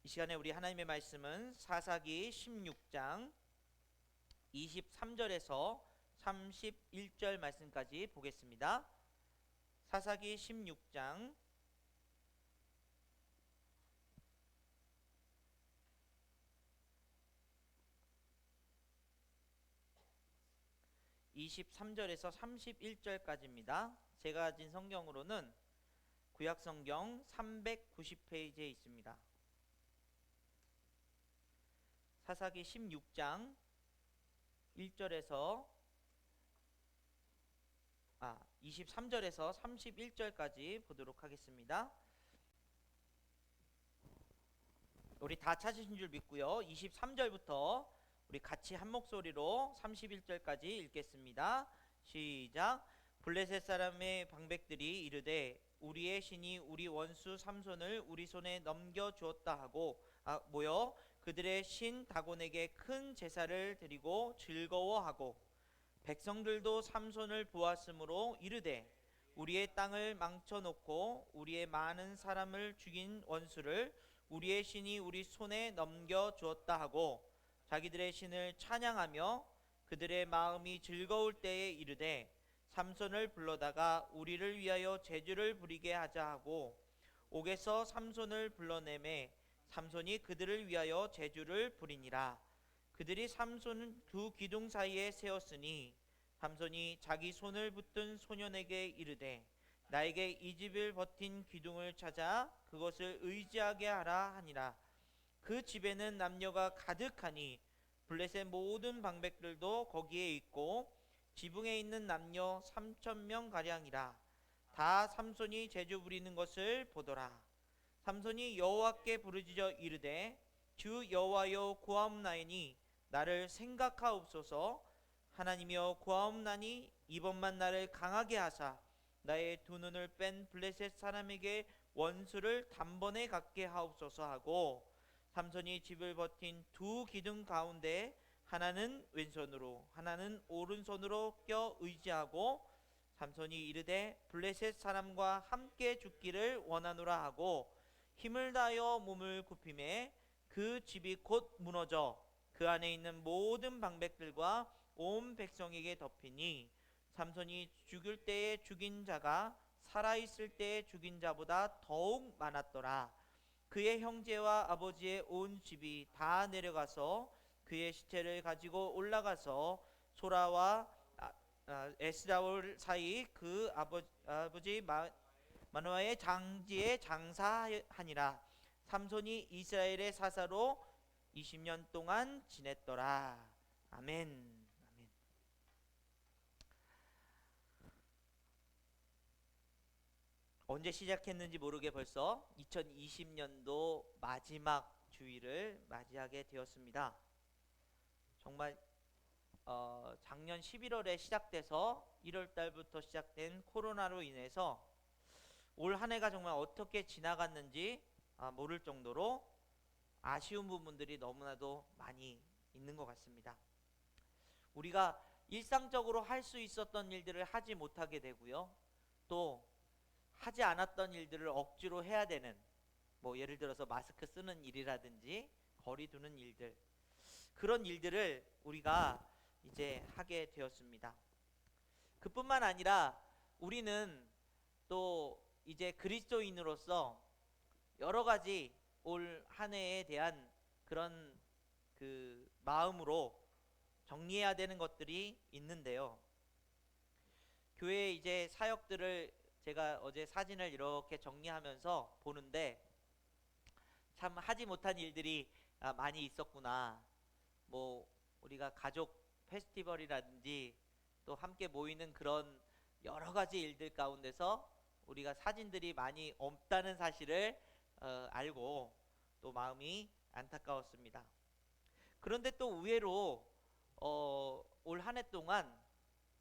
이 시간에 우리 하나님의 말씀은 사사기 16장 23절에서 31절 말씀까지 보겠습니다. 사사기 16장 23절에서 31절까지입니다. 제가 가진 성경으로는 구약성경 390페이지에 있습니다. 사사기 16장 1절에서 23절에서 31절까지 보도록 하겠습니다. 우리 다 찾으신 줄 믿고요. 23절부터 우리 같이 한 목소리로 31절까지 읽겠습니다. 시작. 블레셋 사람의 방백들이 이르되 우리의 신이 우리 원수 삼손을 우리 손에 넘겨 주었다 하고 모여 그들의 신 다곤에게 큰 제사를 드리고 즐거워하고 백성들도 삼손을 보았으므로 이르되 우리의 땅을 망쳐놓고 우리의 많은 사람을 죽인 원수를 우리의 신이 우리 손에 넘겨 주었다 하고 자기들의 신을 찬양하며 그들의 마음이 즐거울 때에 이르되 삼손을 불러다가 우리를 위하여 제주를 부리게 하자 하고 옥에서 삼손을 불러내매 삼손이 그들을 위하여 제주를 부리니라. 그들이 삼손은 두 기둥 사이에 세웠으니 삼손이 자기 손을 붙든 소년에게 이르되 나에게 이 집을 버틴 기둥을 찾아 그것을 의지하게 하라 하니라. 그 집에는 남녀가 가득하니 블레셋 모든 방백들도 거기에 있고 지붕에 있는 남녀 3,000명 가량이라. 다 삼손이 제주 부리는 것을 보더라. 삼손이 여호와께 부르짖어 이르되 주 여호와여 구하옵나이니 나를 생각하옵소서. 하나님이여 구하옵나니 이번만 나를 강하게 하사 나의 두 눈을 뺀 블레셋 사람에게 원수를 단번에 갖게 하옵소서 하고 삼손이 집을 버틴 두 기둥 가운데 하나는 왼손으로 하나는 오른손으로 껴 의지하고 삼손이 이르되 블레셋 사람과 함께 죽기를 원하노라 하고 힘을 다하여 몸을 굽히매 그 집이 곧 무너져 그 안에 있는 모든 방백들과 온 백성에게 덮이니 삼손이 죽을 때에 죽인 자가 살아있을 때에 죽인 자보다 더욱 많았더라. 그의 형제와 아버지의 온 집이 다 내려가서 그의 시체를 가지고 올라가서 소라와 에스라올 사이 그 아버지 마노아의 장지에 장사하니라. 삼손이 이스라엘의 사사로 20년 동안 지냈더라. 아멘. 아멘. 언제 시작했는지 모르게 벌써 2020년도 마지막 주일을 맞이하게 되었습니다. 정말 작년 11월에 시작돼서 1월 달부터 시작된 코로나로 인해서 올 한 해가 정말 어떻게 지나갔는지 모를 정도로 아쉬운 부분들이 너무나도 많이 있는 것 같습니다. 우리가 일상적으로 할 수 있었던 일들을 하지 못하게 되고요. 또 하지 않았던 일들을 억지로 해야 되는 예를 들어서 마스크 쓰는 일이라든지 거리 두는 일들, 그런 일들을 우리가 이제 하게 되었습니다. 그뿐만 아니라 우리는 또 이제 그리스도인으로서 여러 가지 올 한 해에 대한 그런 그 마음으로 정리해야 되는 것들이 있는데요. 교회 이제 사역들을 제가 어제 사진을 이렇게 정리하면서 보는데 참 하지 못한 일들이 많이 있었구나. 우리가 가족 페스티벌이라든지 또 함께 모이는 그런 여러 가지 일들 가운데서 우리가 사진들이 많이 없다는 사실을 알고 또 마음이 안타까웠습니다. 그런데 또 의외로 올 한 해 동안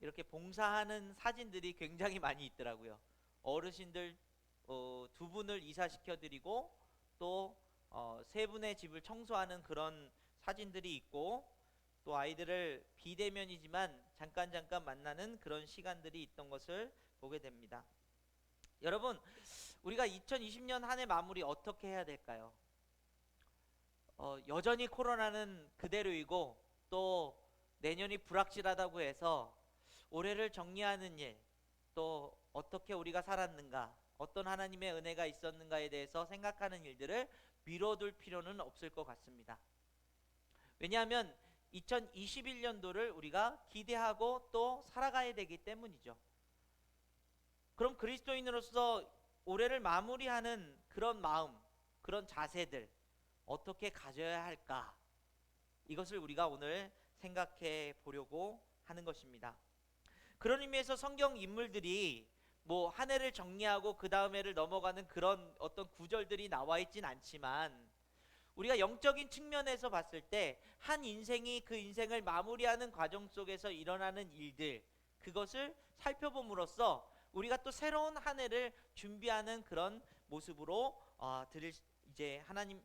이렇게 봉사하는 사진들이 굉장히 많이 있더라고요. 어르신들 두 분을 이사시켜 드리고 또 세 분의 집을 청소하는 그런 사진들이 있고 또 아이들을 비대면이지만 잠깐 만나는 그런 시간들이 있던 것을 보게 됩니다. 여러분, 우리가 2020년 한 해 마무리 어떻게 해야 될까요? 여전히 코로나는 그대로이고 또 내년이 불확실하다고 해서 올해를 정리하는 일, 또 어떻게 우리가 살았는가, 어떤 하나님의 은혜가 있었는가에 대해서 생각하는 일들을 미뤄둘 필요는 없을 것 같습니다. 왜냐하면 2021년도를 우리가 기대하고 또 살아가야 되기 때문이죠. 그럼 그리스도인으로서 올해를 마무리하는 그런 마음, 그런 자세들 어떻게 가져야 할까? 이것을 우리가 오늘 생각해 보려고 하는 것입니다. 그런 의미에서 성경 인물들이 뭐 한 해를 정리하고 그 다음 해를 넘어가는 그런 어떤 구절들이 나와 있진 않지만, 우리가 영적인 측면에서 봤을 때 한 인생이 그 인생을 마무리하는 과정 속에서 일어나는 일들, 그것을 살펴봄으로써 우리가 또 새로운 한 해를 준비하는 그런 모습으로 이제 하나님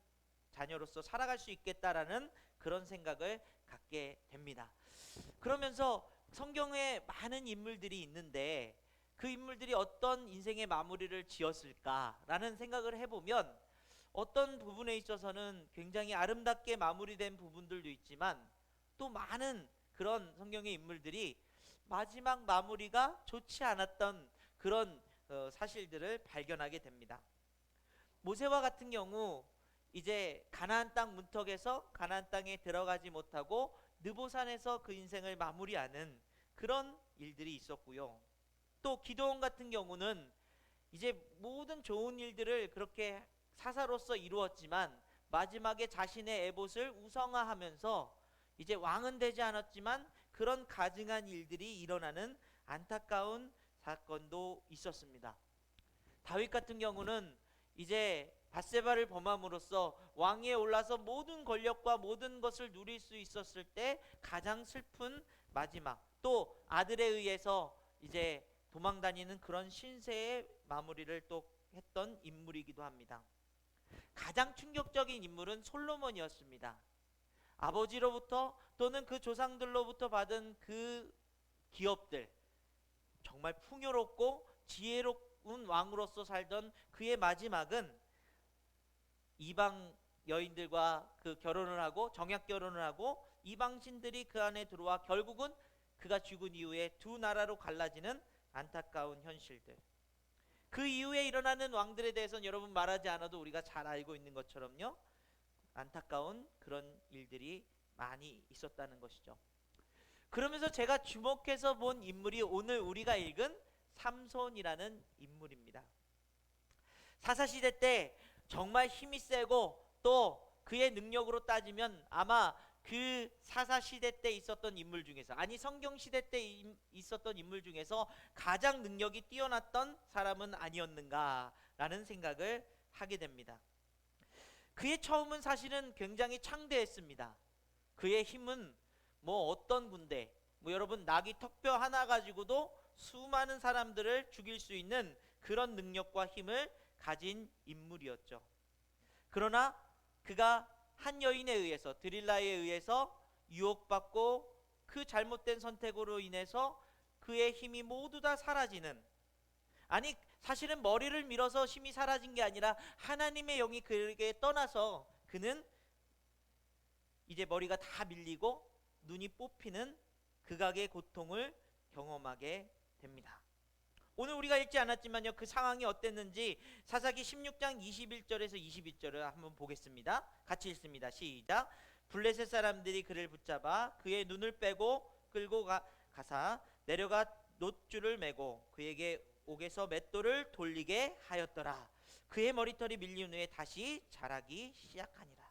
자녀로서 살아갈 수 있겠다라는 그런 생각을 갖게 됩니다. 그러면서 성경에 많은 인물들이 있는데 그 인물들이 어떤 인생의 마무리를 지었을까라는 생각을 해보면, 어떤 부분에 있어서는 굉장히 아름답게 마무리된 부분들도 있지만 또 많은 그런 성경의 인물들이 마지막 마무리가 좋지 않았던 그런 사실들을 발견하게 됩니다. 모세와 같은 경우 이제 가나안 땅 문턱에서 가나안 땅에 들어가지 못하고 느보산에서 그 인생을 마무리하는 그런 일들이 있었고요. 또 기드온 같은 경우는 이제 모든 좋은 일들을 그렇게 사사로서 이루었지만 마지막에 자신의 에봇을 우상화하면서 이제 왕은 되지 않았지만 그런 가증한 일들이 일어나는 안타까운 사건도 있었습니다. 다윗 같은 경우는 이제 밧세바를 범함으로써 왕위에 올라서 모든 권력과 모든 것을 누릴 수 있었을 때 가장 슬픈 마지막, 또 아들에 의해서 이제 도망다니는 그런 신세의 마무리를 또 했던 인물이기도 합니다. 가장 충격적인 인물은 솔로몬이었습니다. 아버지로부터 또는 그 조상들로부터 받은 그 기업들, 정말 풍요롭고 지혜로운 왕으로서 살던 그의 마지막은 이방 여인들과 그 결혼을 하고 정약 결혼을 하고 이방신들이 그 안에 들어와 결국은 그가 죽은 이후에 두 나라로 갈라지는 안타까운 현실들, 그 이후에 일어나는 왕들에 대해서는 여러분 말하지 않아도 우리가 잘 알고 있는 것처럼요, 안타까운 그런 일들이 많이 있었다는 것이죠. 그러면서 제가 주목해서 본 인물이 오늘 우리가 읽은 삼손이라는 인물입니다. 사사시대 때 정말 힘이 세고 또 그의 능력으로 따지면 아마 그 사사시대 때 있었던 인물 중에서, 아니 성경시대 때 있었던 인물 중에서 가장 능력이 뛰어났던 사람은 아니었는가라는 생각을 하게 됩니다. 그의 처음은 사실은 굉장히 창대했습니다. 그의 힘은 뭐 어떤 군대, 뭐 여러분 나귀 턱뼈 하나 가지고도 수많은 사람들을 죽일 수 있는 그런 능력과 힘을 가진 인물이었죠. 그러나 그가 한 여인에 의해서, 드릴라에 의해서 유혹받고 그 잘못된 선택으로 인해서 그의 힘이 모두 다 사라지는, 아니 사실은 머리를 밀어서 힘이 사라진 게 아니라 하나님의 영이 그에게 떠나서 그는 이제 머리가 다 밀리고 눈이 뽑히는 극악의 고통을 경험하게 됩니다. 오늘 우리가 읽지 않았지만요, 그 상황이 어땠는지 사사기 16장 21절에서 22절을 한번 보겠습니다. 같이 읽습니다. 시작. 블레셋 사람들이 그를 붙잡아 그의 눈을 빼고 끌고 가사 내려가 놋줄을 메고 그에게 옥에서 맷돌을 돌리게 하였더라. 그의 머리털이 밀린 후에 다시 자라기 시작하니라.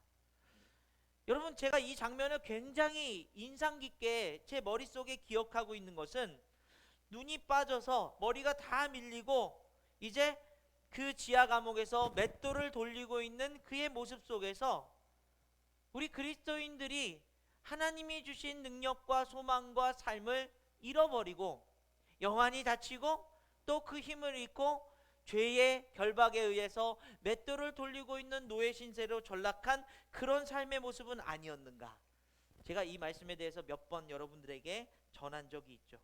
여러분, 제가 이 장면을 굉장히 인상 깊게 제 머릿속에 기억하고 있는 것은, 눈이 빠져서 머리가 다 밀리고 이제 그 지하 감옥에서 맷돌을 돌리고 있는 그의 모습 속에서 우리 그리스도인들이 하나님이 주신 능력과 소망과 삶을 잃어버리고 영안이 다치고 또 그 힘을 잃고 죄의 결박에 의해서 맷돌을 돌리고 있는 노예 신세로 전락한 그런 삶의 모습은 아니었는가. 제가 이 말씀에 대해서 몇 번 여러분들에게 전한 적이 있죠.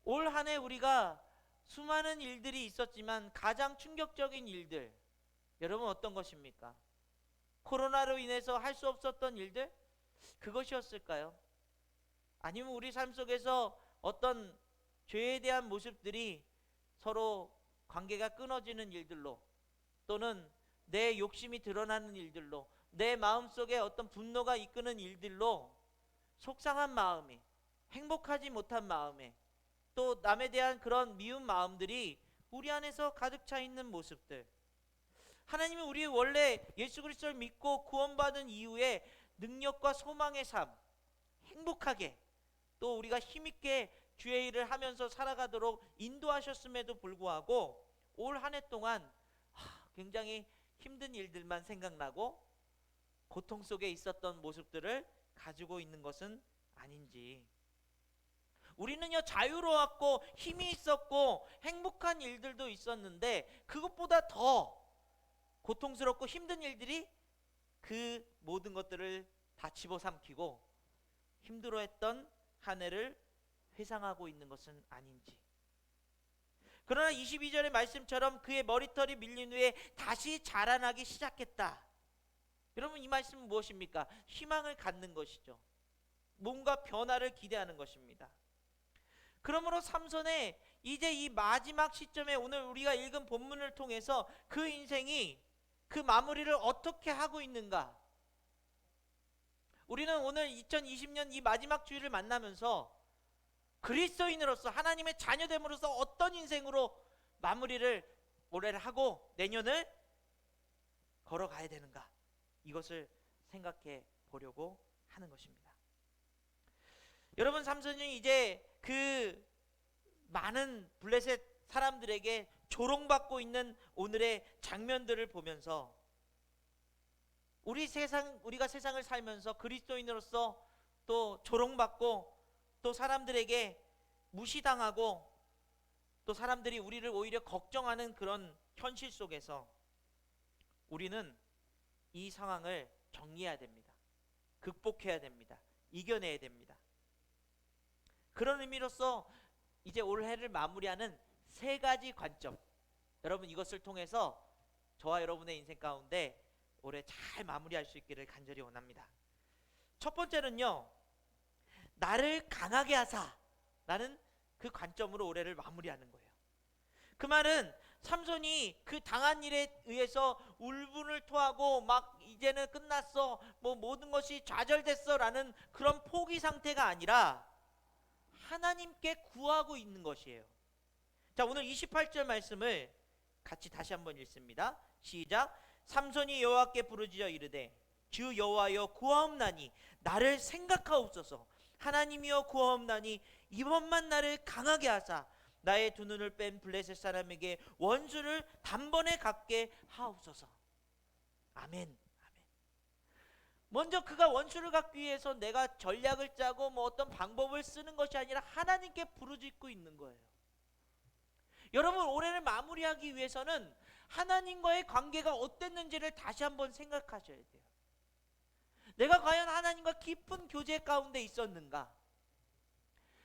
올 한 해 우리가 수많은 일들이 있었지만 가장 충격적인 일들, 여러분 어떤 것입니까? 코로나로 인해서 할 수 없었던 일들, 그것이었을까요? 아니면 우리 삶 속에서 어떤 죄에 대한 모습들이 서로 관계가 끊어지는 일들로, 또는 내 욕심이 드러나는 일들로, 내 마음속에 어떤 분노가 이끄는 일들로 속상한 마음에, 행복하지 못한 마음에, 또 남에 대한 그런 미운 마음들이 우리 안에서 가득 차 있는 모습들, 하나님이 우리 원래 예수 그리스도를 믿고 구원받은 이후에 능력과 소망의 삶, 행복하게, 또 우리가 힘있게 주의 일을 하면서 살아가도록 인도하셨음에도 불구하고 올 한 해 동안 굉장히 힘든 일들만 생각나고 고통 속에 있었던 모습들을 가지고 있는 것은 아닌지. 우리는요, 자유로웠고 힘이 있었고 행복한 일들도 있었는데, 그것보다 더 고통스럽고 힘든 일들이 그 모든 것들을 다 집어삼키고 힘들어했던 한 해를 회상하고 있는 것은 아닌지. 그러나 22절의 말씀처럼 그의 머리털이 밀린 후에 다시 자라나기 시작했다. 여러분, 이 말씀은 무엇입니까? 희망을 갖는 것이죠. 뭔가 변화를 기대하는 것입니다. 그러므로 삼손의 이제 이 마지막 시점에 오늘 우리가 읽은 본문을 통해서 그 인생이 그 마무리를 어떻게 하고 있는가? 우리는 오늘 2020년 이 마지막 주일을 만나면서 그리스도인으로서, 하나님의 자녀됨으로써 어떤 인생으로 마무리를 올해를 하고 내년을 걸어가야 되는가, 이것을 생각해 보려고 하는 것입니다. 여러분, 삼손이 이제 그 많은 블레셋 사람들에게 조롱받고 있는 오늘의 장면들을 보면서 우리가 세상을 살면서 그리스도인으로서 또 조롱받고, 또 사람들에게 무시당하고, 또 사람들이 우리를 오히려 걱정하는 그런 현실 속에서 우리는 이 상황을 정리해야 됩니다. 극복해야 됩니다. 이겨내야 됩니다. 그런 의미로서 이제 올해를 마무리하는 세 가지 관점, 여러분 이것을 통해서 저와 여러분의 인생 가운데 올해 잘 마무리할 수 있기를 간절히 원합니다. 첫 번째는요, 나를 강하게 하사라는 그 관점으로 올해를 마무리하는 거예요. 그 말은 삼손이 그 당한 일에 의해서 울분을 토하고 막 이제는 끝났어, 뭐 모든 것이 좌절됐어 라는 그런 포기 상태가 아니라 하나님께 구하고 있는 것이에요. 자, 오늘 28절 말씀을 같이 다시 한번 읽습니다. 시작. 삼손이 여호와께 부르짖어 이르되 주 여호와여 구하옵나니 나를 생각하옵소서. 하나님이여 구하옵나니 이번만 나를 강하게 하사 나의 두 눈을 뺀 블레셋 사람에게 원수를 단번에 갚게 하옵소서. 아멘. 먼저 그가 원수를 갚기 위해서 내가 전략을 짜고 뭐 어떤 방법을 쓰는 것이 아니라 하나님께 부르짖고 있는 거예요. 여러분, 올해를 마무리하기 위해서는 하나님과의 관계가 어땠는지를 다시 한번 생각하셔야 돼요. 내가 과연 하나님과 깊은 교제 가운데 있었는가?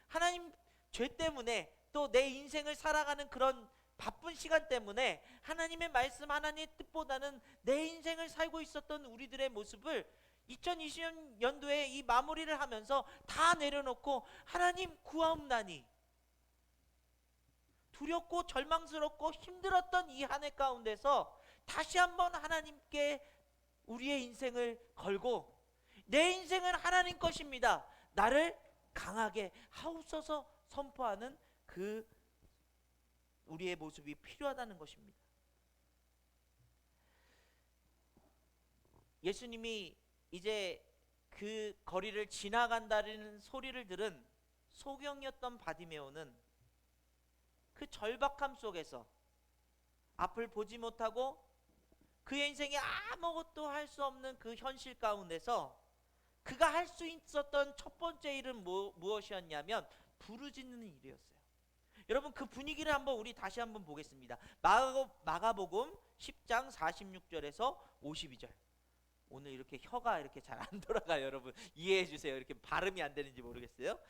하나님 죄 때문에, 또 내 인생을 살아가는 그런 바쁜 시간 때문에 하나님의 말씀, 하나님의 뜻보다는 내 인생을 살고 있었던 우리들의 모습을 2020년도에 이 마무리를 하면서 다 내려놓고 하나님 구하옵나니, 두렵고 절망스럽고 힘들었던 이 한 해 가운데서 다시 한번 하나님께 우리의 인생을 걸고, 내 인생은 하나님 것입니다, 나를 강하게 하옵소서 선포하는 그 우리의 모습이 필요하다는 것입니다. 예수님이 이제 그 거리를 지나간다는 소리를 들은 소경이었던 바디메오는 그 절박함 속에서 앞을 보지 못하고 그의 인생에 아무것도 할 수 없는 그 현실 가운데서 그가 할 수 있었던 첫 번째 일은 무엇이었냐면 부르짖는 일이었어요. 여러분, 그 분위기를 한번 우리 다시 한번 보겠습니다. 마가복음 10장 46절에서 52절. 오늘 이렇게 혀가 이렇게 잘 안 돌아가요. 여러분 이해해 주세요. 이렇게 발음이 안 되는지 모르겠어요.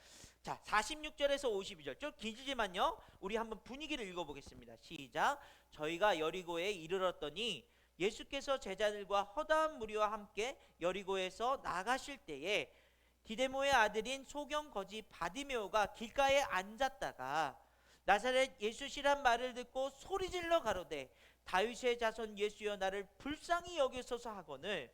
자, 46절에서 52절 좀 길지만요, 우리 한번 분위기를 읽어보겠습니다. 시작. 저희가 여리고에 이르렀더니 예수께서 제자들과 허다한 무리와 함께 여리고에서 나가실 때에 디데모의 아들인 소경 거지 바디메오가 길가에 앉았다가 나사렛 예수시란 말을 듣고 소리질러 가로되 다윗의 자손 예수여 나를 불쌍히 여기소서 하거늘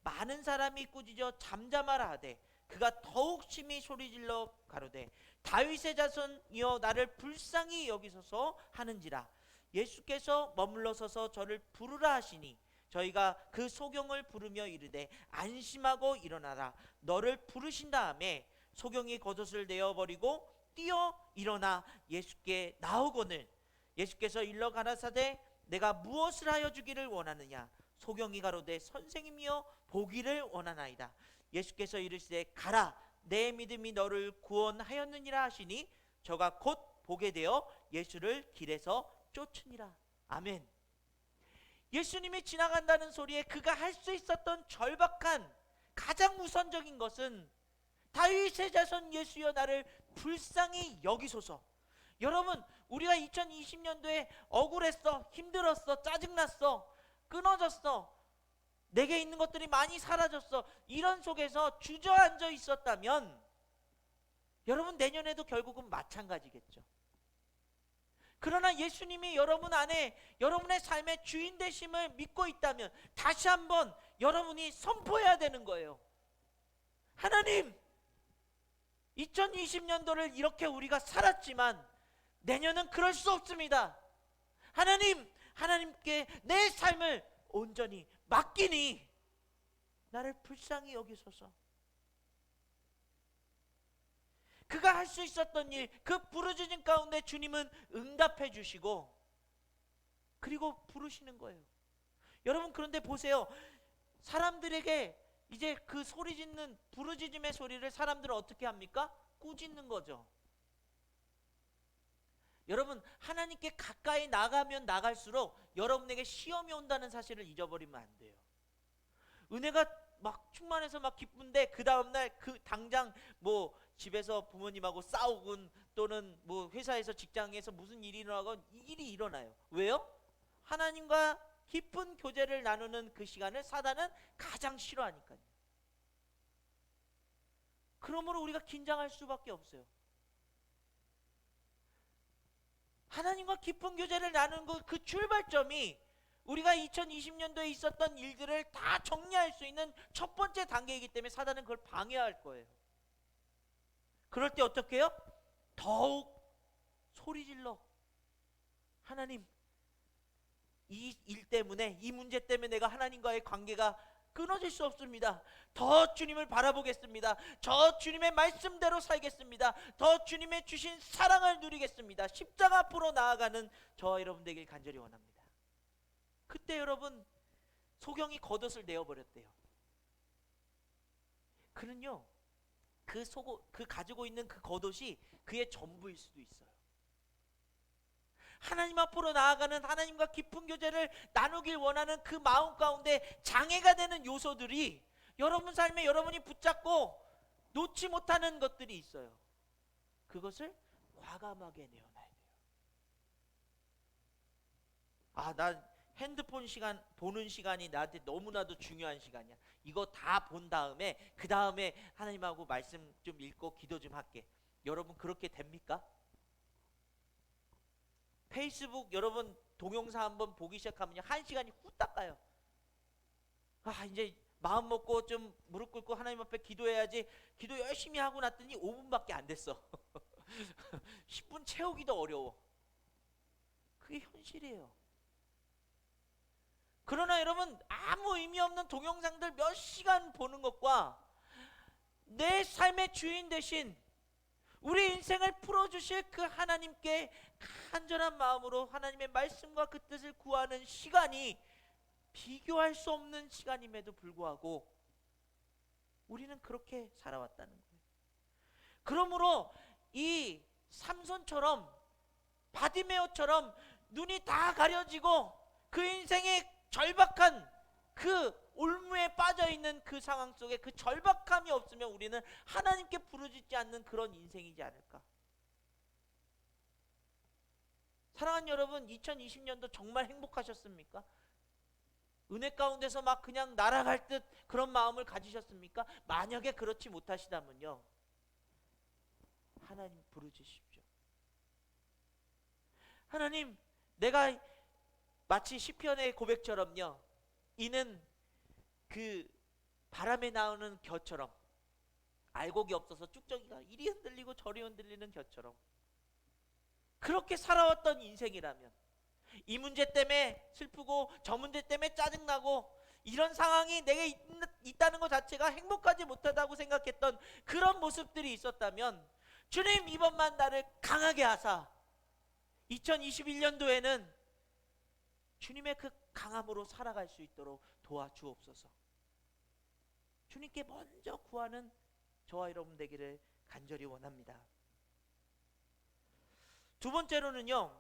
많은 사람이 꾸짖어 잠잠하라 하되 그가 더욱 심히 소리질러 가로되 다윗의 자손이여 나를 불쌍히 여기소서 하는지라. 예수께서 머물러 서서 저를 부르라 하시니 저희가 그 소경을 부르며 이르되 안심하고 일어나라. 너를 부르신 다음에 소경이 겉옷을 내어버리고 뛰어 일어나 예수께 나오거늘 예수께서 일러 가라사대 내가 무엇을 하여 주기를 원하느냐. 소경이 가로되 선생님이여 보기를 원하나이다. 예수께서 이르시되 가라 내 믿음이 너를 구원하였느니라 하시니 저가 곧 보게 되어 예수를 길에서 쫓으니라. 아멘. 예수님이 지나간다는 소리에 그가 할 수 있었던 절박한 가장 우선적인 것은 다윗의 자손 예수여 나를 불쌍히 여기소서. 여러분, 우리가 2020년도에 억울했어, 힘들었어, 짜증났어, 끊어졌어, 내게 있는 것들이 많이 사라졌어, 이런 속에서 주저앉아 있었다면 여러분 내년에도 결국은 마찬가지겠죠. 그러나 예수님이 여러분 안에 여러분의 삶의 주인 되심을 믿고 있다면 다시 한번 여러분이 선포해야 되는 거예요. 하나님, 2020년도를 이렇게 우리가 살았지만 내년은 그럴 수 없습니다. 하나님, 하나님께 내 삶을 온전히 맡기니 나를 불쌍히 여기소서. 그가 할 수 있었던 일, 그 부르짖음 가운데 주님은 응답해 주시고 그리고 부르시는 거예요. 여러분, 그런데 보세요. 사람들에게 이제 그 소리 짓는 부르짖음의 소리를 사람들은 어떻게 합니까? 꾸짖는 거죠. 여러분, 하나님께 가까이 나가면 나갈수록 여러분에게 시험이 온다는 사실을 잊어버리면 안 돼요. 은혜가 막 충만해서 막 기쁜데 그 다음날 그 당장 뭐 집에서 부모님하고 싸우곤 또는 뭐 회사에서 직장에서 무슨 일이 일어나건 이 일이 일어나요. 왜요? 하나님과 깊은 교제를 나누는 그 시간을 사단은 가장 싫어하니까요. 그러므로 우리가 긴장할 수밖에 없어요. 하나님과 깊은 교제를 나누는 그 출발점이 우리가 2020년도에 있었던 일들을 다 정리할 수 있는 첫 번째 단계이기 때문에 사단은 그걸 방해할 거예요. 그럴 때 어떻게 해요? 더욱 소리질러. 하나님, 이 일 때문에, 이 문제 때문에 내가 하나님과의 관계가 끊어질 수 없습니다. 더 주님을 바라보겠습니다. 저 주님의 말씀대로 살겠습니다. 더 주님의 주신 사랑을 누리겠습니다. 십자가 앞으로 나아가는 저와 여러분 되길 간절히 원합니다. 그때 여러분, 소경이 겉옷을 내어버렸대요. 그는요, 그 가지고 있는 그 겉옷이 그의 전부일 수도 있어요. 하나님 앞으로 나아가는, 하나님과 깊은 교제를 나누길 원하는 그 마음 가운데 장애가 되는 요소들이 여러분 삶에 여러분이 붙잡고 놓지 못하는 것들이 있어요. 그것을 과감하게 내어놔야 돼요. 나 핸드폰 시간 보는 시간이 나한테 너무나도 중요한 시간이야. 이거 다 본 다음에 그 다음에 하나님하고 말씀 좀 읽고 기도 좀 할게. 여러분 그렇게 됩니까? 페이스북 여러분 동영상 한번 보기 시작하면 1시간이 후딱 가요. 이제 마음 먹고 좀 무릎 꿇고 하나님 앞에 기도해야지. 기도 열심히 하고 났더니 5분밖에 안 됐어. 10분 채우기도 어려워. 그게 현실이에요. 그러나 여러분, 아무 의미 없는 동영상들 몇 시간 보는 것과 내 삶의 주인 대신 우리 인생을 풀어주실 그 하나님께 간절한 마음으로 하나님의 말씀과 그 뜻을 구하는 시간이 비교할 수 없는 시간임에도 불구하고 우리는 그렇게 살아왔다는 거예요. 그러므로 이 삼손처럼, 바디메오처럼 눈이 다 가려지고 그 인생의 절박한 그 올무에 빠져있는 그 상황 속에 그 절박함이 없으면 우리는 하나님께 부르짖지 않는 그런 인생이지 않을까. 사랑하는 여러분, 2020년도 정말 행복하셨습니까? 은혜 가운데서 막 그냥 날아갈 듯 그런 마음을 가지셨습니까? 만약에 그렇지 못하시다면요, 하나님 부르짖으십시오. 하나님, 내가 마치 시편의 고백처럼요, 이는 그 바람에 나오는 겨처럼, 알곡이 없어서 쭉저기가 이리 흔들리고 저리 흔들리는 겨처럼 그렇게 살아왔던 인생이라면, 이 문제 때문에 슬프고 저 문제 때문에 짜증나고 이런 상황이 내게 있다는 것 자체가 행복하지 못하다고 생각했던 그런 모습들이 있었다면, 주님 이번만 나를 강하게 하사 2021년도에는 주님의 그 강함으로 살아갈 수 있도록 도와주옵소서. 주님께 먼저 구하는 저와 여러분 되기를 간절히 원합니다. 두 번째로는요,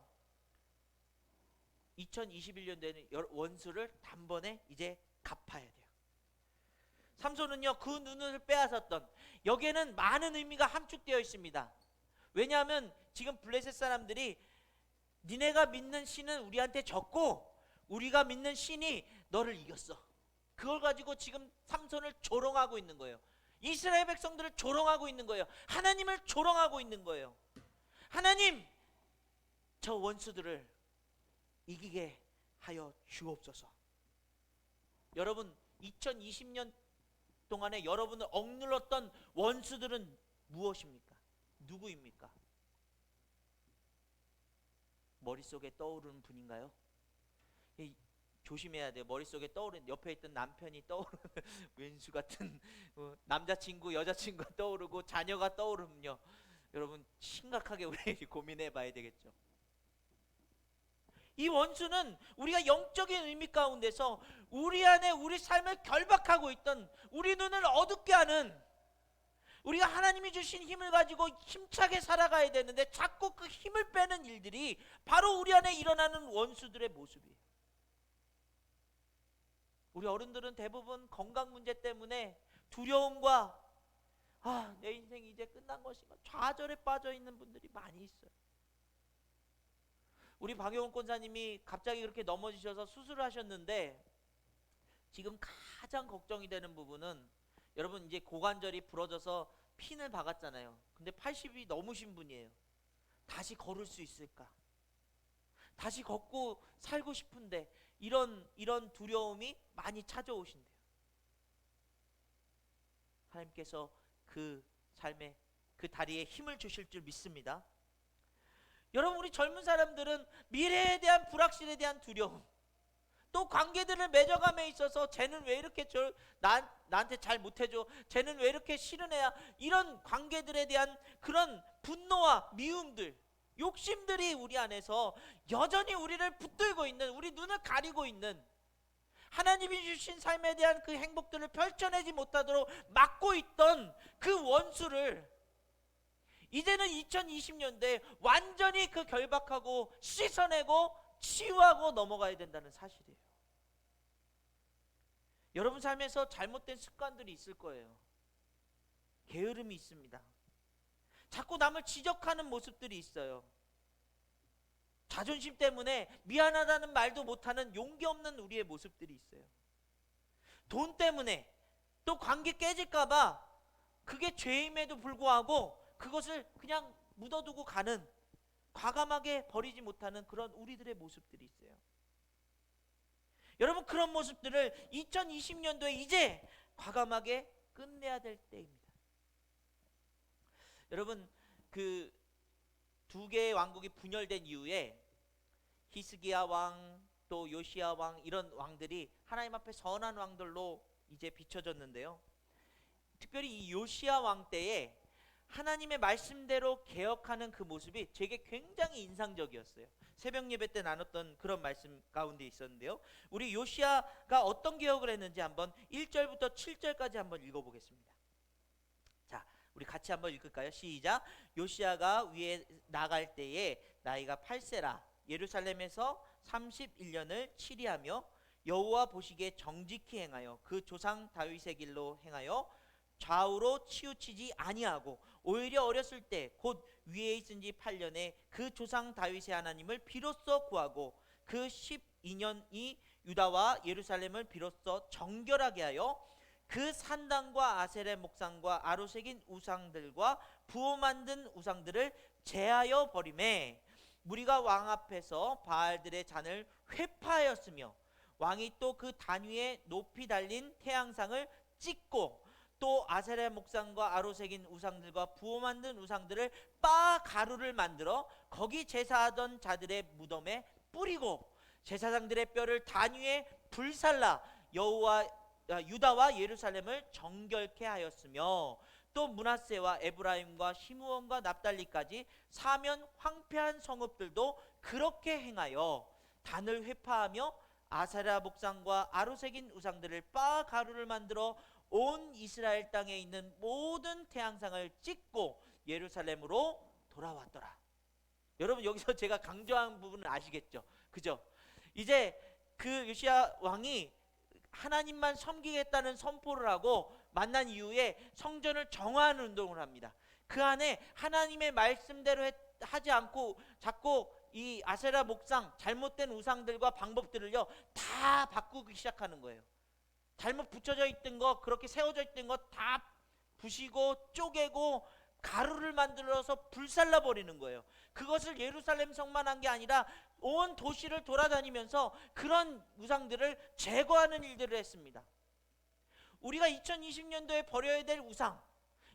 2021년도에는 원수를 단번에 이제 갚아야 돼요. 삼손은요, 그 눈을 빼앗았던, 여기에는 많은 의미가 함축되어 있습니다. 왜냐하면 지금 블레셋 사람들이 니네가 믿는 신은 우리한테 졌고 우리가 믿는 신이 너를 이겼어, 그걸 가지고 지금 삼손을 조롱하고 있는 거예요. 이스라엘 백성들을 조롱하고 있는 거예요. 하나님을 조롱하고 있는 거예요. 하나님, 저 원수들을 이기게 하여 주옵소서. 여러분, 2020년 동안에 여러분을 억눌렀던 원수들은 무엇입니까? 누구입니까? 머릿속에 떠오르는 분인가요? 조심해야 돼요. 머릿속에 떠오르는, 옆에 있던 남편이 떠오르는 왼수 같은 남자친구, 여자친구가 떠오르고 자녀가 떠오르면요, 여러분 심각하게 우리 고민해 봐야 되겠죠. 이 원수는 우리가 영적인 의미 가운데서 우리 안에 우리 삶을 결박하고 있던, 우리 눈을 어둡게 하는, 우리가 하나님이 주신 힘을 가지고 힘차게 살아가야 되는데 자꾸 그 힘을 빼는 일들이 바로 우리 안에 일어나는 원수들의 모습이에요. 우리 어른들은 대부분 건강 문제 때문에 두려움과 내 인생이 이제 끝난 것인가 좌절에 빠져 있는 분들이 많이 있어요. 우리 박용훈 권사님이 갑자기 그렇게 넘어지셔서 수술을 하셨는데, 지금 가장 걱정이 되는 부분은, 여러분 이제 고관절이 부러져서 핀을 박았잖아요. 근데 80이 넘으신 분이에요. 다시 걸을 수 있을까? 다시 걷고 살고 싶은데 이런 두려움이 많이 찾아오신대요. 하나님께서 그 삶에, 그 다리에 힘을 주실 줄 믿습니다. 여러분, 우리 젊은 사람들은 미래에 대한 불확실에 대한 두려움, 또 관계들을 맺어감에 있어서 쟤는 왜 이렇게 나한테 잘 못해줘, 쟤는 왜 이렇게 싫은 애야, 이런 관계들에 대한 그런 분노와 미움들, 욕심들이 우리 안에서 여전히 우리를 붙들고 있는, 우리 눈을 가리고 있는, 하나님이 주신 삶에 대한 그 행복들을 펼쳐내지 못하도록 막고 있던 그 원수를 이제는 2020년대에 완전히 그 결박하고 씻어내고 치유하고 넘어가야 된다는 사실이에요. 여러분 삶에서 잘못된 습관들이 있을 거예요. 게으름이 있습니다. 자꾸 남을 지적하는 모습들이 있어요. 자존심 때문에 미안하다는 말도 못하는 용기 없는 우리의 모습들이 있어요. 돈 때문에 또 관계 깨질까봐 그게 죄임에도 불구하고 그것을 그냥 묻어두고 가는, 과감하게 버리지 못하는 그런 우리들의 모습들이 있어요. 여러분, 그런 모습들을 2020년도에 이제 과감하게 끝내야 될 때입니다. 여러분, 그 두 개의 왕국이 분열된 이후에 히스기야 왕, 또 요시야 왕, 이런 왕들이 하나님 앞에 선한 왕들로 이제 비춰졌는데요, 특별히 이 요시야 왕 때에 하나님의 말씀대로 개혁하는 그 모습이 제게 굉장히 인상적이었어요. 새벽 예배 때 나눴던 그런 말씀 가운데 있었는데요, 우리 요시야가 어떤 개혁을 했는지 한번 1절부터 7절까지 한번 읽어보겠습니다. 자, 우리 같이 한번 읽을까요? 시작. 요시야가 위에 나갈 때에 나이가 8세라 예루살렘에서 31년을 치리하며 여호와 보시기에 정직히 행하여 그 조상 다윗의 길로 행하여 좌우로 치우치지 아니하고 오히려 어렸을 때 곧 위에 있은 지 8년에 그 조상 다윗의 하나님을 비로소 구하고 그 12년이 유다와 예루살렘을 비로소 정결하게 하여 그 산당과 아세레 목상과 아로새긴 우상들과 부어 만든 우상들을 제하여 버리매 무리가 왕 앞에서 바알들의 잔을 회파하였으며 왕이 또 그 단 위에 높이 달린 태양상을 찍고 또 아세레 목상과 아로새긴 우상들과 부어 만든 우상들을 빻아 가루를 만들어 거기 제사하던 자들의 무덤에 뿌리고 제사장들의 뼈를 단 위에 불살라 유다와 예루살렘을 정결케 하였으며 또 므낫세와 에브라임과 시므온과 납달리까지 사면 황폐한 성읍들도 그렇게 행하여 단을 회파하며 아세라 목상과 아로새긴 우상들을 빻아 가루를 만들어 온 이스라엘 땅에 있는 모든 태양상을 찍고 예루살렘으로 돌아왔더라. 여러분 여기서 제가 강조한 부분을 아시겠죠? 그죠? 이제 그 요시야 왕이 하나님만 섬기겠다는 선포를 하고 만난 이후에 성전을 정화하는 운동을 합니다. 그 안에 하나님의 말씀대로 하지 않고 자꾸 이 아세라 목상 잘못된 우상들과 방법들을요 다 바꾸기 시작하는 거예요. 잘못 붙여져 있던 거, 그렇게 세워져 있던 거 다 부시고 쪼개고 가루를 만들어서 불살라 버리는 거예요. 그것을 예루살렘 성만 한 게 아니라 온 도시를 돌아다니면서 그런 우상들을 제거하는 일들을 했습니다. 우리가 2020년도에 버려야 될 우상,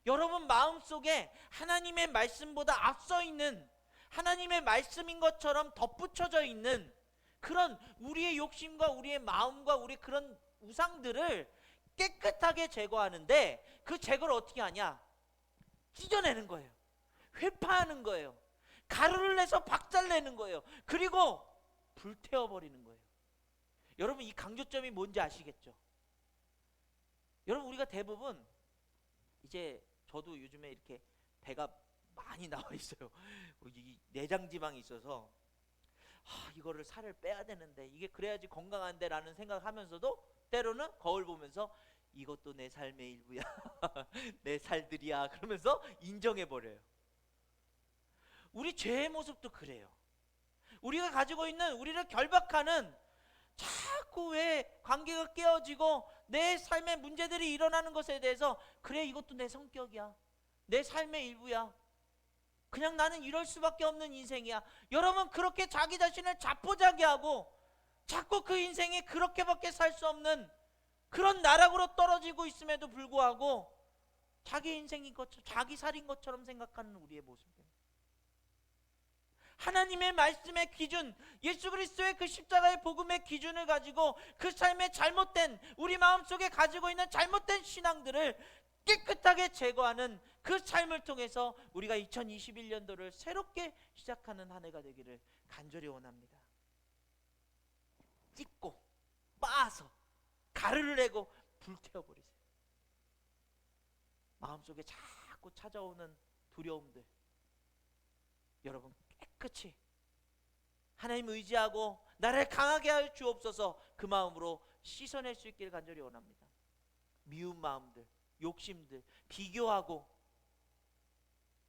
여러분 마음속에 하나님의 말씀보다 앞서 있는, 하나님의 말씀인 것처럼 덧붙여져 있는 그런 우리의 욕심과 우리의 마음과 우리 그런 우상들을 깨끗하게 제거하는데, 그 제거를 어떻게 하냐? 찢어내는 거예요. 회파하는 거예요. 가루를 내서 박살내는 거예요. 그리고 불태워버리는 거예요. 여러분 이 강조점이 뭔지 아시겠죠? 여러분 우리가 대부분 이제 저도 요즘에 이렇게 배가 많이 나와 있어요. 이 내장 지방이 있어서 이거를 살을 빼야 되는데, 이게 그래야지 건강한데 라는 생각하면서도 때로는 거울 보면서 이것도 내 삶의 일부야 내 살들이야 그러면서 인정해버려요. 우리 죄의 모습도 그래요. 우리가 가지고 있는, 우리를 결박하는 자꾸 왜 관계가 깨어지고 내 삶에 문제들이 일어나는 것에 대해서, 그래 이것도 내 성격이야, 내 삶의 일부야, 그냥 나는 이럴 수밖에 없는 인생이야. 여러분 그렇게 자기 자신을 자포자기하고 자꾸 그 인생이 그렇게밖에 살 수 없는 그런 나락으로 떨어지고 있음에도 불구하고 자기 인생인 것처럼, 자기 살인 것처럼 생각하는 우리의 모습입니다. 하나님의 말씀의 기준, 예수 그리스도의 그 십자가의 복음의 기준을 가지고 그 삶의 잘못된, 우리 마음속에 가지고 있는 잘못된 신앙들을 깨끗하게 제거하는 그 삶을 통해서 우리가 2021년도를 새롭게 시작하는 한 해가 되기를 간절히 원합니다. 찢고 빻아서 가루를 내고 불태워버리세요. 마음속에 자꾸 찾아오는 두려움들, 여러분 깨끗이 하나님 의지하고 나를 강하게 하여 주옵소서, 그 마음으로 씻어낼 수 있기를 간절히 원합니다. 미운 마음들, 욕심들, 비교하고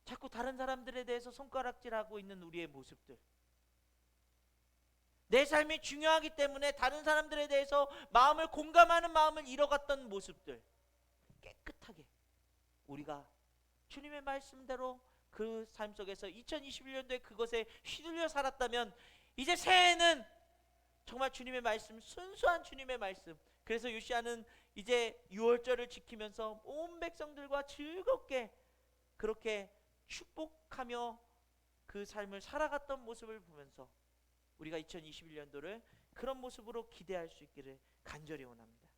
자꾸 다른 사람들에 대해서 손가락질하고 있는 우리의 모습들, 내 삶이 중요하기 때문에 다른 사람들에 대해서 마음을 공감하는 마음을 잃어갔던 모습들, 깨끗하게 우리가 주님의 말씀대로 그 삶 속에서 2021년도에 그것에 휘둘려 살았다면, 이제 새해에는 정말 주님의 말씀, 순수한 주님의 말씀, 그래서 요시야는 이제 유월절을 지키면서 온 백성들과 즐겁게 그렇게 축복하며 그 삶을 살아갔던 모습을 보면서 우리가 2021년도를 그런 모습으로 기대할 수 있기를 간절히 원합니다.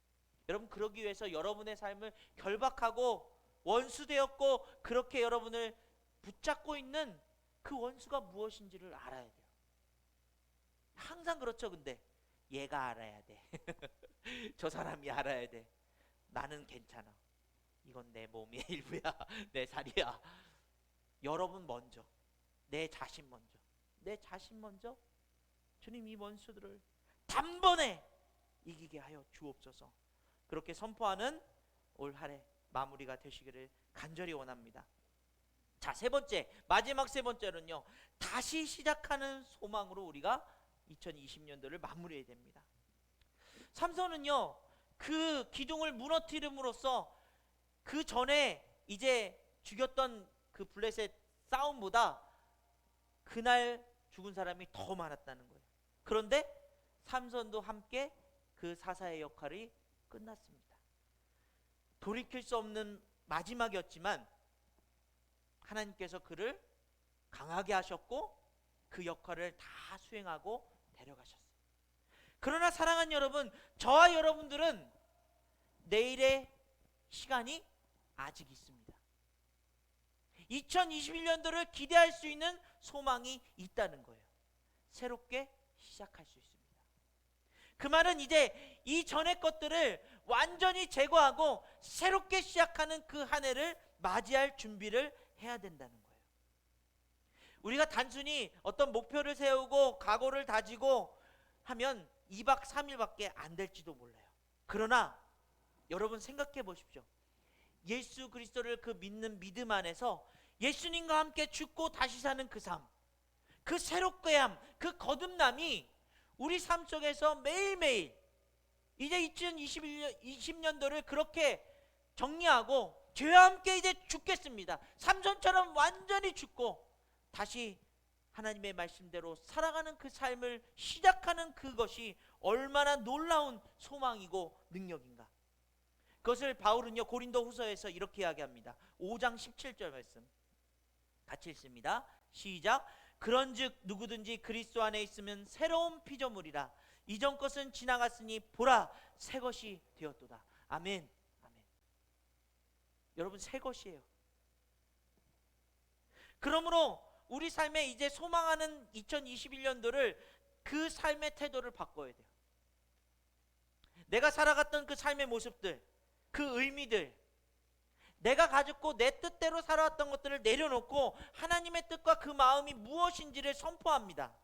여러분 그러기 위해서 여러분의 삶을 결박하고 원수되었고 그렇게 여러분을 붙잡고 있는 그 원수가 무엇인지를 알아야 돼요. 항상 그렇죠. 근데 얘가 알아야 돼 저 사람이 알아야 돼. 나는 괜찮아, 이건 내 몸의 일부야 내 살이야. 여러분 먼저, 내 자신 먼저, 내 자신 먼저 주님 이 원수들을 단번에 이기게 하여 주옵소서. 그렇게 선포하는 올 한 해 마무리가 되시기를 간절히 원합니다. 자, 세 번째, 마지막 세 번째는요, 다시 시작하는 소망으로 우리가 2020년도를 마무리해야 됩니다. 삼손은요, 그 기둥을 무너뜨림으로써 그 전에 이제 죽였던 그 블레셋 싸움보다 그날 죽은 사람이 더 많았다는 거예요. 그런데 삼손도 함께 그 사사의 역할이 끝났습니다. 돌이킬 수 없는 마지막이었지만 하나님께서 그를 강하게 하셨고 그 역할을 다 수행하고 데려가셨어요. 그러나 사랑하는 여러분, 저와 여러분들은 내일의 시간이 아직 있습니다. 2021년도를 기대할 수 있는 소망이 있다는 거예요. 새롭게 시작할 수 있습니다. 그 말은 이제 이전의 것들을 완전히 제거하고 새롭게 시작하는 그 한 해를 맞이할 준비를 해야 된다는 거예요. 우리가 단순히 어떤 목표를 세우고 각오를 다지고 하면 2박 3일밖에 안 될지도 몰라요. 그러나 여러분 생각해 보십시오. 예수 그리스도를 그 믿는 믿음 안에서 예수님과 함께 죽고 다시 사는 그 삶, 그 새롭게 함, 그 거듭남이 우리 삶 속에서 매일매일 이제 2020년도를 그렇게 정리하고 죄와 함께 이제 죽겠습니다. 삼손처럼 완전히 죽고 다시 하나님의 말씀대로 살아가는 그 삶을 시작하는 그것이 얼마나 놀라운 소망이고 능력인가. 그것을 바울은요 고린도 후서에서 이렇게 이야기합니다. 5장 17절 말씀 같이 읽습니다. 시작. 그런즉 누구든지 그리스도 안에 있으면 새로운 피조물이라. 이전 것은 지나갔으니 보라 새 것이 되었도다. 아멘. 아멘. 여러분 새 것이에요. 그러므로 우리 삶에 이제 소망하는 2021년도를 그 삶의 태도를 바꿔야 돼요. 내가 살아갔던 그 삶의 모습들, 그 의미들, 내가 가졌고 내 뜻대로 살아왔던 것들을 내려놓고 하나님의 뜻과 그 마음이 무엇인지를 선포합니다.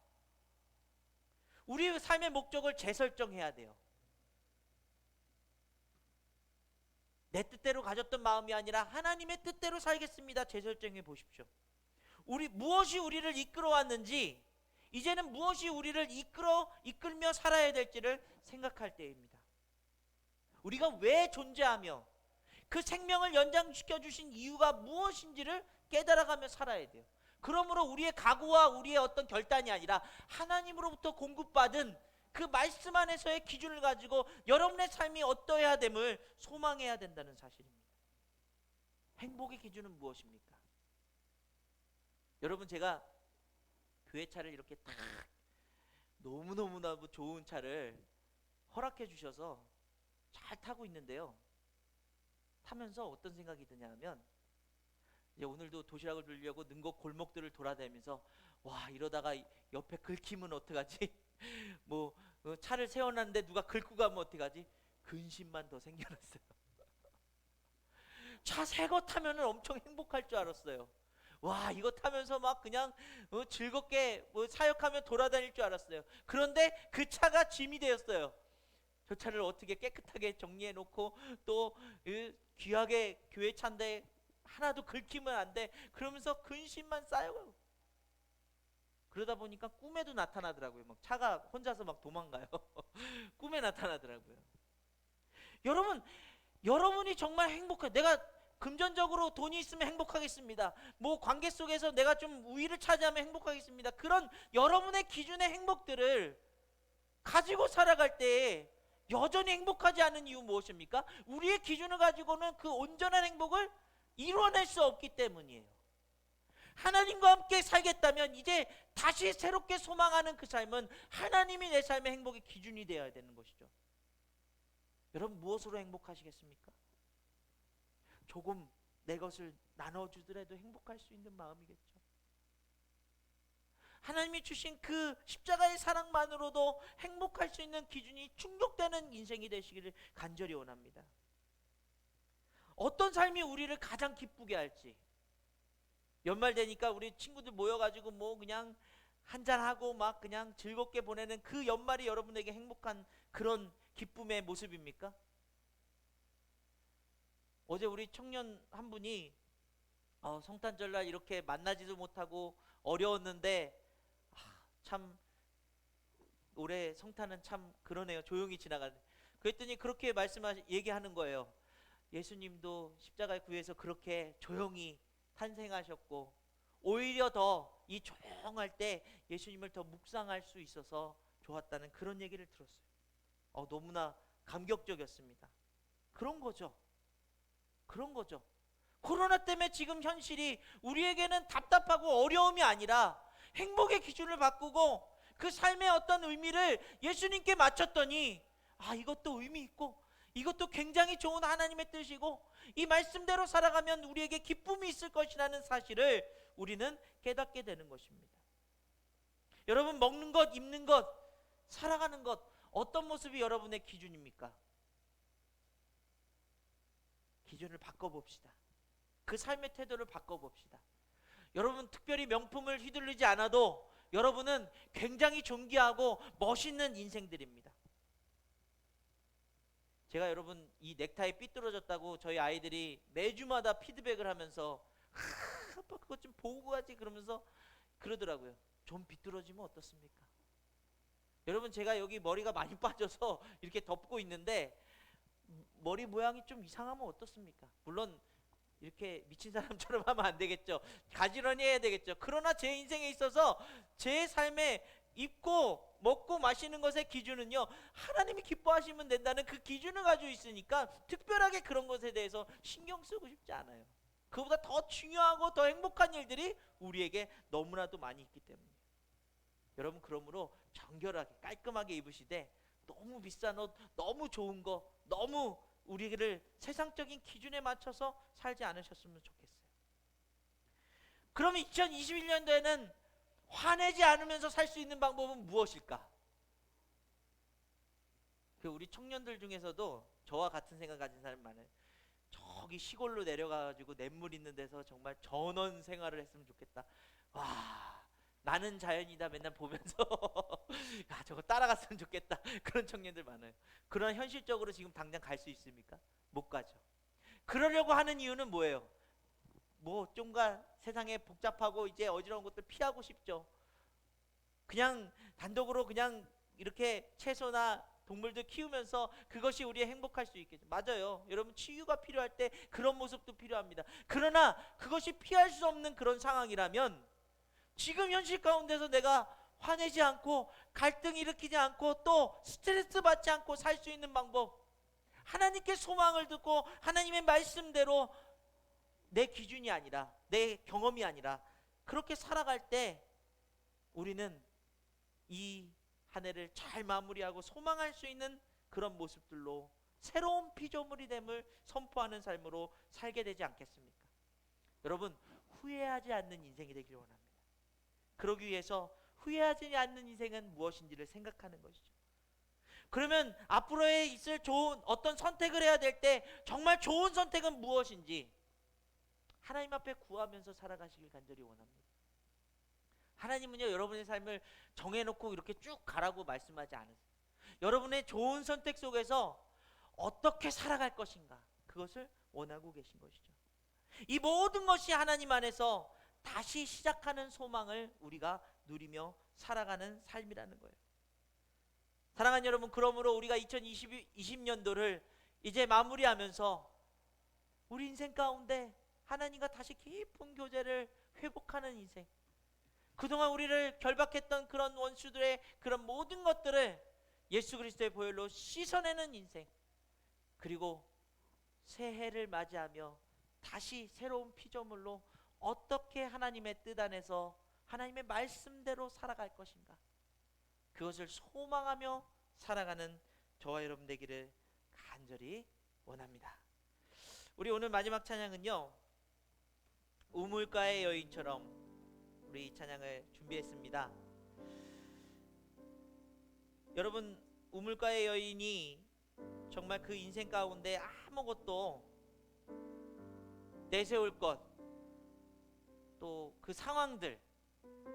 우리의 삶의 목적을 재설정해야 돼요. 내 뜻대로 가졌던 마음이 아니라 하나님의 뜻대로 살겠습니다. 재설정해 보십시오. 무엇이 우리를 이끌어왔는지, 이제는 무엇이 우리를 이끌며 살아야 될지를 생각할 때입니다. 우리가 왜 존재하며 그 생명을 연장시켜 주신 이유가 무엇인지를 깨달아가며 살아야 돼요. 그러므로 우리의 각오와 우리의 어떤 결단이 아니라 하나님으로부터 공급받은 그 말씀 안에서의 기준을 가지고 여러분의 삶이 어떠해야 됨을 소망해야 된다는 사실입니다. 행복의 기준은 무엇입니까? 여러분, 제가 교회 차를 이렇게 딱 너무너무 좋은 차를 허락해 주셔서 잘 타고 있는데요, 타면서 어떤 생각이 드냐 하면, 이제 오늘도 도시락을 주려고 능곡 골목들을 돌아다니면서 와, 이러다가 옆에 긁히면 어떡하지? 뭐 차를 세워놨는데 누가 긁고 가면 어떡하지? 근심만 더 생겨났어요. 차 새 거 타면 엄청 행복할 줄 알았어요. 와, 이거 타면서 막 그냥 즐겁게 사역하며 돌아다닐 줄 알았어요. 그런데 그 차가 짐이 되었어요. 저 차를 어떻게 깨끗하게 정리해 놓고 또 귀하게 교회 차인데 하나도 긁히면 안 돼. 그러면서 근심만 쌓여가고, 그러다 보니까 꿈에도 나타나더라고요. 막 차가 혼자서 막 도망가요. 꿈에 나타나더라고요. 여러분이 정말 행복해. 내가 금전적으로 돈이 있으면 행복하겠습니다. 뭐 관계 속에서 내가 좀 우위를 차지하면 행복하겠습니다. 그런 여러분의 기준의 행복들을 가지고 살아갈 때 여전히 행복하지 않은 이유 무엇입니까? 우리의 기준을 가지고는 그 온전한 행복을 이뤄낼 수 없기 때문이에요. 하나님과 함께 살겠다면 이제 다시 새롭게 소망하는 그 삶은 하나님이 내 삶의 행복의 기준이 되어야 되는 것이죠. 여러분, 무엇으로 행복하시겠습니까? 조금 내 것을 나눠주더라도 행복할 수 있는 마음이겠죠. 하나님이 주신 그 십자가의 사랑만으로도 행복할 수 있는 기준이 충족되는 인생이 되시기를 간절히 원합니다. 어떤 삶이 우리를 가장 기쁘게 할지, 연말 되니까 우리 친구들 모여가지고 뭐 그냥 한잔하고 막 그냥 즐겁게 보내는 그 연말이 여러분에게 행복한 그런 기쁨의 모습입니까? 어제 우리 청년 한 분이 성탄절날 이렇게 만나지도 못하고 어려웠는데 참 올해 성탄은 참 그러네요. 조용히 지나가는. 그랬더니 그렇게 얘기하는 거예요. 예수님도 십자가의 구에서 그렇게 조용히 탄생하셨고 오히려 더 이 조용할 때 예수님을 더 묵상할 수 있어서 좋았다는 그런 얘기를 들었어요. 너무나 감격적이었습니다. 그런 거죠. 그런 거죠. 코로나 때문에 지금 현실이 우리에게는 답답하고 어려움이 아니라 행복의 기준을 바꾸고 그 삶의 어떤 의미를 예수님께 맞췄더니 이것도 의미 있고 이것도 굉장히 좋은 하나님의 뜻이고 이 말씀대로 살아가면 우리에게 기쁨이 있을 것이라는 사실을 우리는 깨닫게 되는 것입니다. 여러분, 먹는 것, 입는 것, 살아가는 것, 어떤 모습이 여러분의 기준입니까? 기준을 바꿔봅시다. 그 삶의 태도를 바꿔봅시다. 여러분, 특별히 명품을 휘둘르지 않아도 여러분은 굉장히 존귀하고 멋있는 인생들입니다. 제가 여러분 이 넥타이 삐뚤어졌다고 저희 아이들이 매주마다 피드백을 하면서 아빠 그것 좀 보고 가지 그러면서 그러더라고요. 좀 비뚤어지면 어떻습니까? 여러분, 제가 여기 머리가 많이 빠져서 이렇게 덮고 있는데 머리 모양이 좀 이상하면 어떻습니까? 물론 이렇게 미친 사람처럼 하면 안 되겠죠. 가지런히 해야 되겠죠. 그러나 제 인생에 있어서 제 삶에 입고 먹고 마시는 것의 기준은요, 하나님이 기뻐하시면 된다는 그 기준을 가지고 있으니까 특별하게 그런 것에 대해서 신경 쓰고 싶지 않아요. 그보다 더 중요하고 더 행복한 일들이 우리에게 너무나도 많이 있기 때문이에요. 여러분, 그러므로 정결하게 깔끔하게 입으시되 너무 비싼 옷, 너무 좋은 거, 너무 우리를 세상적인 기준에 맞춰서 살지 않으셨으면 좋겠어요. 그러면 2021년도에는 화내지 않으면서 살 수 있는 방법은 무엇일까? 우리 청년들 중에서도 저와 같은 생각 가진 사람 많아요. 저기 시골로 내려가가지고 냇물 있는 데서 정말 전원 생활을 했으면 좋겠다. 와, 나는 자연이다 맨날 보면서 저거 따라갔으면 좋겠다. 그런 청년들 많아요. 그러나 현실적으로 지금 당장 갈 수 있습니까? 못 가죠. 그러려고 하는 이유는 뭐예요? 좀가 세상에 복잡하고 이제 어지러운 것들 피하고 싶죠. 그냥 단독으로 그냥 이렇게 채소나 동물들 키우면서 그것이 우리의 행복할 수 있겠죠. 맞아요. 여러분, 치유가 필요할 때 그런 모습도 필요합니다. 그러나 그것이 피할 수 없는 그런 상황이라면 지금 현실 가운데서 내가 화내지 않고 갈등 일으키지 않고 또 스트레스 받지 않고 살 수 있는 방법, 하나님께 소망을 듣고 하나님의 말씀대로 내 기준이 아니라 내 경험이 아니라 그렇게 살아갈 때 우리는 이 한 해를 잘 마무리하고 소망할 수 있는 그런 모습들로 새로운 피조물이 됨을 선포하는 삶으로 살게 되지 않겠습니까? 여러분, 후회하지 않는 인생이 되기를 원합니다. 그러기 위해서 후회하지 않는 인생은 무엇인지를 생각하는 것이죠. 그러면 앞으로에 있을 좋은 어떤 선택을 해야 될 때 정말 좋은 선택은 무엇인지 하나님 앞에 구하면서 살아가시길 간절히 원합니다. 하나님은요, 여러분의 삶을 정해놓고 이렇게 쭉 가라고 말씀하지 않으세요. 여러분의 좋은 선택 속에서 어떻게 살아갈 것인가, 그것을 원하고 계신 것이죠. 이 모든 것이 하나님 안에서 다시 시작하는 소망을 우리가 누리며 살아가는 삶이라는 거예요. 사랑하는 여러분, 그러므로 우리가 2020년도를 이제 마무리하면서 우리 인생 가운데 하나님과 다시 깊은 교제를 회복하는 인생, 그동안 우리를 결박했던 그런 원수들의 그런 모든 것들을 예수 그리스도의 보혈로 씻어내는 인생, 그리고 새해를 맞이하며 다시 새로운 피조물로 어떻게 하나님의 뜻 안에서 하나님의 말씀대로 살아갈 것인가, 그것을 소망하며 살아가는 저와 여러분 되기를 간절히 원합니다. 우리 오늘 마지막 찬양은요, 우물가의 여인처럼 우리 이 찬양을 준비했습니다. 여러분, 우물가의 여인이 정말 그 인생 가운데 아무것도 내세울 것, 또 그 상황들,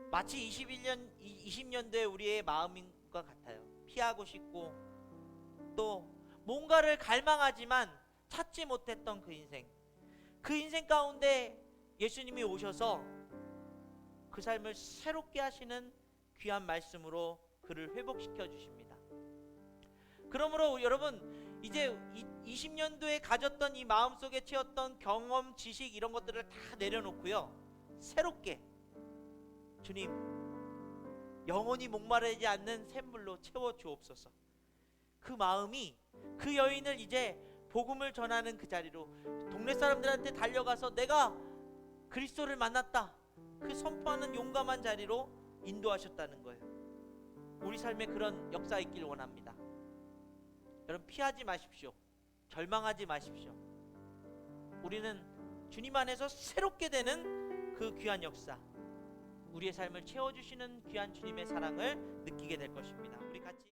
마치 20년도에 우리의 마음인것 같아요. 피하고 싶고 또 뭔가를 갈망하지만 찾지 못했던 그 인생 가운데 예수님이 오셔서 그 삶을 새롭게 하시는 귀한 말씀으로 그를 회복시켜 주십니다. 그러므로 여러분, 이제 20년도에 가졌던 이 마음속에 채웠던 경험, 지식 이런 것들을 다 내려놓고요, 새롭게 주님 영원히 목마르지 않는 샘물로 채워 주옵소서. 그 마음이 그 여인을 이제 복음을 전하는 그 자리로, 동네 사람들한테 달려가서 내가 그리스도를 만났다, 그 선포하는 용감한 자리로 인도하셨다는 거예요. 우리 삶에 그런 역사 있길 원합니다. 여러분, 피하지 마십시오. 절망하지 마십시오. 우리는 주님 안에서 새롭게 되는 그 귀한 역사, 우리의 삶을 채워주시는 귀한 주님의 사랑을 느끼게 될 것입니다.